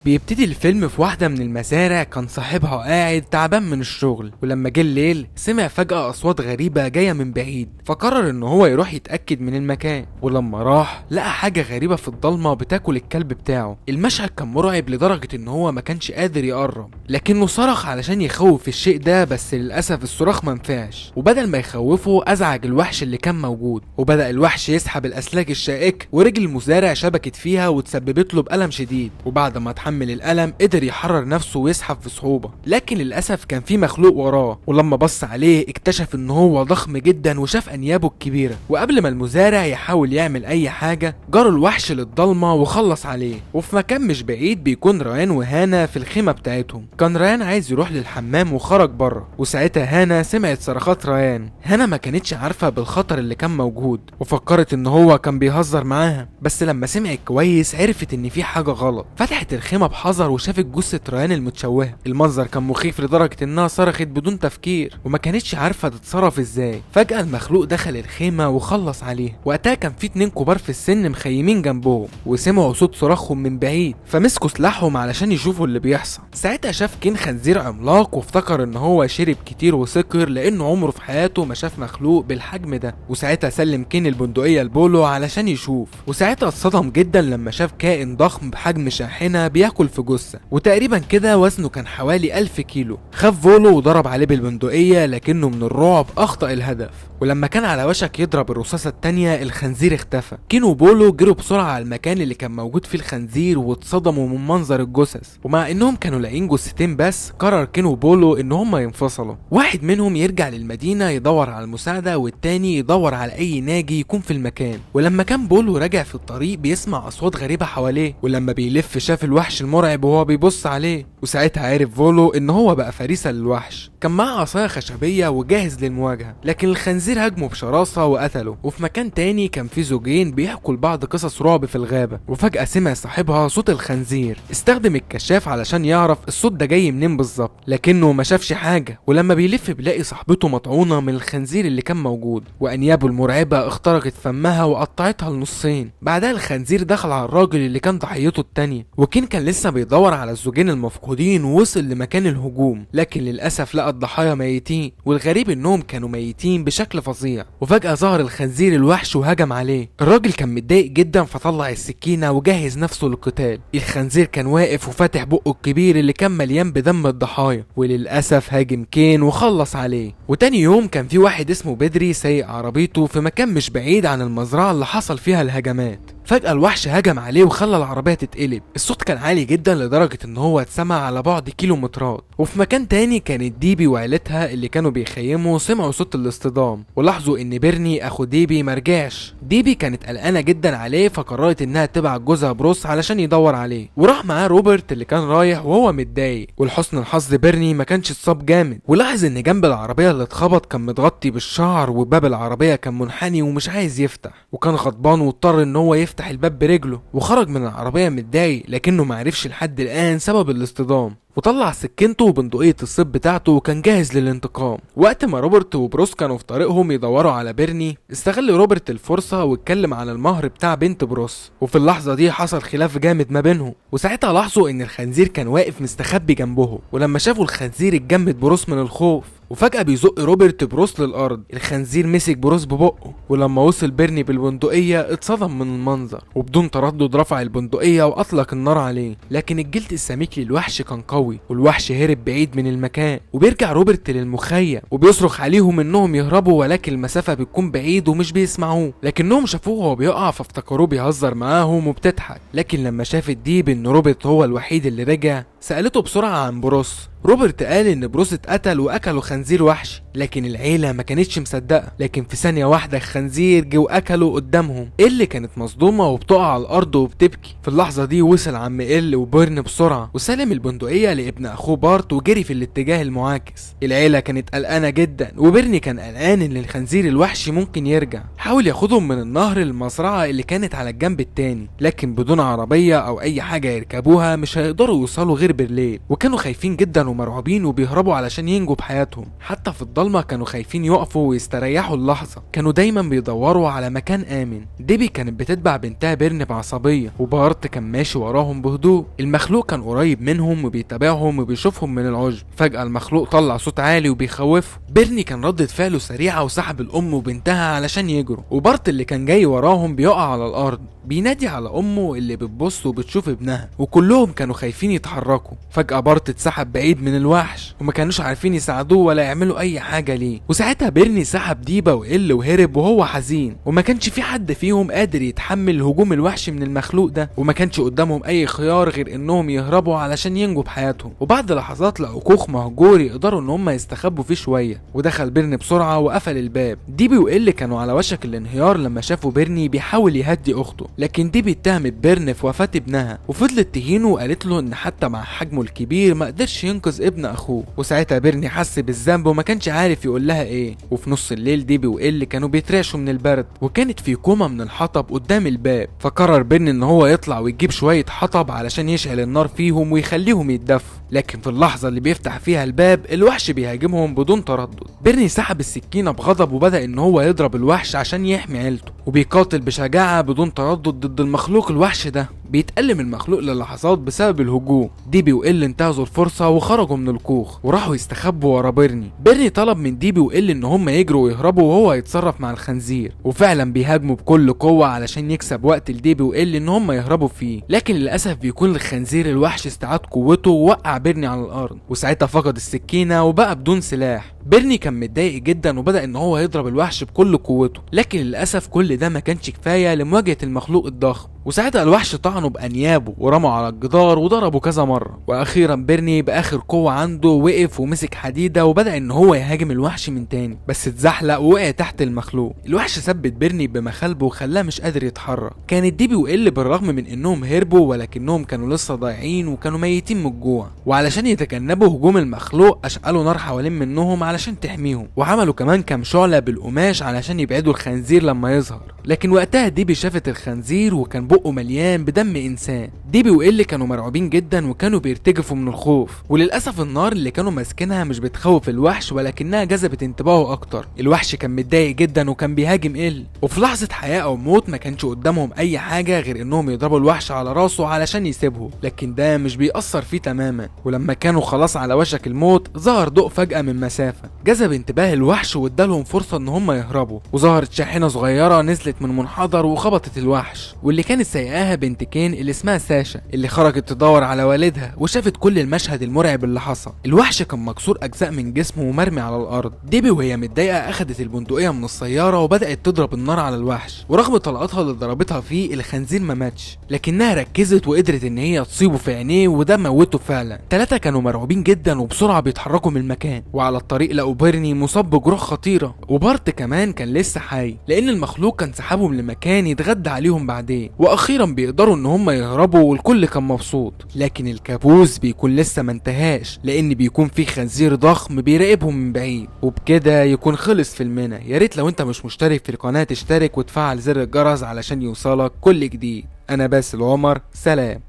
بيبتدي الفيلم في واحدة من المزارع كان صاحبها قاعد تعبان من الشغل، ولما جه الليل سمع فجأة أصوات غريبة جاية من بعيد، فقرر إن هو يروح يتأكد من المكان. ولما راح لقى حاجة غريبة في الضلمة بتاكل الكلب بتاعه. المشهد كان مرعب لدرجة إن هو ما كانش قادر يقرب، لكنه صرخ علشان يخوف الشيء ده، بس للأسف الصراخ منفعش، وبدل ما يخوفه أزعج الوحش اللي كان موجود. وبدأ الوحش يسحب الأسلاك الشائكة، ورجل المزارع شبكت فيها وتسببت له بألم شديد، وبعد ما من الألم قدر يحرر نفسه ويسحب في صعوبة. لكن للأسف كان في مخلوق وراه، ولما بص عليه اكتشف ان هو ضخم جدا وشاف انيابه الكبيرة. وقبل ما المزارع يحاول يعمل اي حاجة جرى الوحش للضلمة وخلص عليه. وفي مكان مش بعيد بيكون ريان وهانا في الخيمة بتاعتهم. كان ريان عايز يروح للحمام وخرج بره، وساعتها هانا سمعت صرخات ريان. هانا ما كانتش عارفة بالخطر اللي كان موجود، وفكرت ان هو كان بيهزر معاها، بس لما سمعت كويس عرفت ان في حاجة غلط. فتحت الخيمة بحذر وشافت جثة ريان المتشوهة. المنظر كان مخيف لدرجة انها صرخت بدون تفكير، وما كانتش عارفة تتصرف ازاي. فجأة المخلوق دخل الخيمة وخلص عليها. وقتها كان في 2 كبار في السن مخيمين جنبهم، وسمعوا صوت صراخهم من بعيد، فمسكوا سلاحهم علشان يشوفوا اللي بيحصل. ساعتها شاف كين خنزير عملاق، وافتكر ان هو شرب كتير وسكر، لانه عمره في حياته ما شاف مخلوق بالحجم ده. وساعتها سلم كين البندقية لبولو علشان يشوف، وساعتها اتصدم جدا لما شاف كائن ضخم بحجم شاحنة بياكل في جثة، وتقريبا كده وزنه كان حوالي 1000 كيلو. خاف فولو وضرب عليه بالبندقية، لكنه من الرعب أخطأ الهدف. ولما كان على وشك يضرب الرصاصة التانية الخنزير اختفى. كين وبولو جروا بسرعة على المكان اللي كان موجود فيه الخنزير، واتصدموا من منظر الجثث. ومع انهم كانوا لاقيين جثتين بس، قرر كين وبولو ان هما ينفصلوا. واحد منهم يرجع للمدينة يدور على المساعدة، والتاني يدور على اي ناجي يكون في المكان. ولما كان بولو راجع في الطريق بيسمع اصوات غريبة حواليه، ولما بيلف شاف الوحش المرعب وهو بيبص عليه. وساعتها عرف فولو ان هو بقى فريسة للوحش. كان معاه عصاية خشبية وجاهز للمواجهة، لكن الخنزير هاجمه بشراسة وقتله. وفي مكان تاني كان في زوجين بيحكوا لبعض قصص رعب في الغابة، وفجأة سمع صاحبها صوت الخنزير. استخدم الكشاف علشان يعرف الصوت ده جاي منين بالظبط، لكنه ما شافش حاجة. ولما بيلف بيلاقي صاحبته مطعونة من الخنزير اللي كان موجود، وانيابه المرعبة اخترقت فمها وقطعتها لنصين. بعدها الخنزير دخل على الراجل اللي كان ضحيته التانية. وكين كان لسه بيدور على الزوجين المفقودين ووصل لمكان الهجوم، لكن للأسف لقى الضحايا ميتين، والغريب انهم كانوا ميتين بشكل فظيع. وفجأة ظهر الخنزير الوحش وهجم عليه. الراجل كان متضايق جدا فطلع السكينة وجهز نفسه للقتال. الخنزير كان واقف وفاتح بقه الكبير اللي كان مليان بدم الضحايا، وللأسف هاجم كين وخلص عليه. وتاني يوم كان في واحد اسمه بدري سايق عربيته في مكان مش بعيد عن المزرعة اللي حصل فيها الهجمات. فجأة الوحش هجم عليه وخلى العربية تتقلب. الصوت كان عالي جدا لدرجة ان هو اتسمع على بعد كيلومترات. وفي مكان تاني كانت ديبي وعيلتها اللي كانوا بيخيموا سمعوا صوت الاصطدام، ولاحظوا ان بيرني اخو ديبي مرجعش. ديبي كانت قلقانة جدا عليه، فقررت انها تبعت جوزها بروس علشان يدور عليه. وراح معاه روبرت اللي كان رايح وهو متضايق. ولحسن الحظ بيرني ما كانش اتصاب جامد، ولاحظ ان جنب العربية اللي اتخبط كان متغطي بالشعر، وباب العربية كان منحني ومش عايز يفتح. وكان غضبان واضطر ان هو يفتح الباب برجله، وخرج من العربية متضايق، لكنه معرفش لحد الآن سبب الاصطدام. وطلع سكينته وبندقية الصيد بتاعته وكان جاهز للانتقام. وقت ما روبرت وبروس كانوا في طريقهم يدوروا على بيرني، استغل روبرت الفرصة واتكلم عن المهر بتاع بنت بروس. وفي اللحظة دي حصل خلاف جامد ما بينهم، وساعتها لاحظوا ان الخنزير كان واقف مستخبي جنبهم. ولما شافوا الخنزير اتجمد بروس من الخوف، وفجأة بيزق روبرت بروس للأرض. الخنزير مسك بروس ببقه، ولما وصل بيرني بالبندقية اتصدم من المنظر، وبدون تردد رفع البندقية وأطلق النار عليه. لكن الجلد السميك للوحش كان قوي، والوحش هرب بعيد من المكان. وبيرجع روبرت للمخيم وبيصرخ عليهم انهم يهربوا، ولكن المسافة بتكون بعيد ومش بيسمعوه. لكنهم شافوه وهو بيقع فافتكروه بيهزر معاهم وبتضحك. لكن لما شافت ديب ان روبرت هو الوحيد اللي رجع، سألته بسرعة عن بروس. روبرت قال ان بروس اتقتل واكله خنزير وحشي، لكن العيله ما كانتش مصدقه. لكن في ثانيه واحده الخنزير جه واكله قدامهم. اللي كانت مصدومه وبتقع على الارض وبتبكي. في اللحظه دي وصل عم ال وبيرن بسرعه، وسلم البندقيه لابن اخوه بارت وجري في الاتجاه المعاكس. العيله كانت قلقانه جدا، وبيرني كان قلقان ان الخنزير الوحشي ممكن يرجع. حاول ياخدهم من النهر للمزرعه اللي كانت على الجنب التاني، لكن بدون عربيه او اي حاجه يركبوها مش هيقدروا يوصلوا غير غير بالليل، وكانوا خايفين جدا ومرعوبين وبيهربوا علشان ينجوا بحياتهم. حتى في الضلمه كانوا خايفين يقفوا ويستريحوا اللحظه، كانوا دايما بيدوروا على مكان امن. ديبي كانت بتتبع بنتها بيرن بعصبيه، وبارت كان ماشي وراهم بهدوء. المخلوق كان قريب منهم وبيتابعهم وبيشوفهم من العجب. فجاه المخلوق طلع صوت عالي وبيخوفه. بيرني كان ردة فعله سريعه وسحب الام وبنتها علشان يجروا، وبارت اللي كان جاي وراهم بيقع على الارض بينادي على امه اللي بتبص وبتشوف ابنها، وكلهم كانوا خايفين يتحركوا. فجأة بارت اتسحب بعيد من الوحش، وما كانوش عارفين يساعدوه ولا يعملوا اي حاجة ليه. وساعتها بيرني سحب ديبا وإل وهرب وهو حزين، وما كانش في حد فيهم قادر يتحمل هجوم الوحش من المخلوق ده، وما كانش قدامهم اي خيار غير انهم يهربوا علشان ينجوا بحياتهم. وبعد لحظات لقوا كوخ مهجور يقدروا ان هم يستخبوا فيه شوية، ودخل بيرني بسرعة وقفل الباب. ديبي وإل كانوا على وشك الانهيار لما شافوا بيرني بيحاول يهدي اخته، لكن ديبي اتهمت بيرن في وفاة ابنها، وفضلت تهينه وقالت له ان حتى مع حجمه الكبير ما قدرش ينقذ ابن اخوه. وساعتها بيرني حس بالذنب وما كانش عارف يقول لها ايه. وفي نص الليل ديبي وإل كانوا بيترعشوا من البرد، وكانت في كومة من الحطب قدام الباب. فقرر بيرن ان هو يطلع ويجيب شوية حطب علشان يشعل النار فيهم ويخليهم يتدفوا. لكن في اللحظة اللي بيفتح فيها الباب الوحش بيهاجمهم بدون تردد. بيرني سحب السكينة بغضب وبدأ ان هو يضرب الوحش عشان يحمي عيلته، وبيقاتل بشجاعة بدون تردد ضد المخلوق الوحش ده. بيتألم المخلوق للحظات بسبب الهجوم. ديبي وإل انتهزوا الفرصة وخرجوا من الكوخ وراحوا يستخبوا ورا بيرني. بيرني طلب من ديبي وإل ان هم يجروا ويهربوا وهو يتصرف مع الخنزير، وفعلا بيهاجموا بكل قوة علشان يكسب وقت لديبي وإل ان هم يهربوا فيه. لكن للأسف بيكون الخنزير الوحش استعاد قوته ووقع بيرني على الأرض، وساعتها فقد السكينة وبقى بدون سلاح. بيرني كان متضايق جدا وبدأ ان هو يضرب الوحش بكل قوته، لكن للأسف كل ده ما كانش كفاية لمواجهة المخلوق الضخم. وساعتها الوحش طعنه بأنيابه ورموا على الجدار وضربه كذا مرة. واخيرا بيرني بآخر قوة عنده وقف ومسك حديدة وبدأ ان هو يهاجم الوحش من تاني، بس اتزحلق ووقع تحت المخلوق. الوحش ثبت بيرني بمخالبه وخلاه مش قادر يتحرك. كانت ديبي وإل بالرغم من انهم هربوا ولكنهم كانوا لسه ضايعين وكانوا ميتين من الجوع، وعلشان يتجنبوا هجوم المخلوق اشعلوا نار حوالين منهم علشان تحميهم، وعملوا كمان كام شعلة بالقماش علشان يبعدوا الخنزير لما يظهر. لكن وقتها ديبي شافت الخنزير وكان بقه مليان بدم انسان. ديبي وإل كانوا مرعوبين جدا وكانوا بيرتجفوا من الخوف، وللاسف النار اللي كانوا ماسكينها مش بتخوف الوحش ولكنها جذبت انتباهه اكتر. الوحش كان متضايق جدا وكان بيهاجم إل، وفي لحظة حياة او موت ما كانش قدامهم اي حاجة غير انهم يضربوا الوحش على راسه علشان يسيبه، لكن ده مش بيأثر فيه تماما. ولما كانوا خلاص على وشك الموت ظهر ضوء فجأة من مسافة جذب انتباه الوحش وادالهم فرصة ان هم يهربوا. وظهرت شاحنة صغيرة نزلت من منحدر وخبطت الوحش، واللي كانت سايقاها بنت كين اللي اسمها ساشا، اللي خرجت تدور على والدها وشافت كل المشهد المرعب اللي حصل. الوحش كان مكسور اجزاء من جسمه ومرمي على الارض. ديبي وهي متضايقة اخدت البندقية من السيارة وبدأت تضرب النار على الوحش، ورغم طلقاتها اللي ضربتها فيه الخنزير ما ماتش، لكنها ركزت وقدرت ان هي تصيبه في عينيه وده موته فعلا. ثلاثة كانوا مرعوبين جدا وبسرعة بيتحركوا من المكان، وعلى الطريق لقوا بيرني مصاب بجروح خطيرة، وبارت كمان كان لسه حي لان المخلوق كان سحبهم لمكان يتغدى عليهم بعدين. واخيرا بيقدروا ان هم يهربوا والكل كان مبسوط. لكن الكابوس بيكون لسه ما انتهاش، لان بيكون في خنزير ضخم بيراقبهم من بعيد. وبكده يكون خلص فيلمنا. يا ريت لو انت مش مشترك في القناة تشترك وتفعل زر الجرس علشان يوصلك كل جديد. انا باسل عمر، سلام.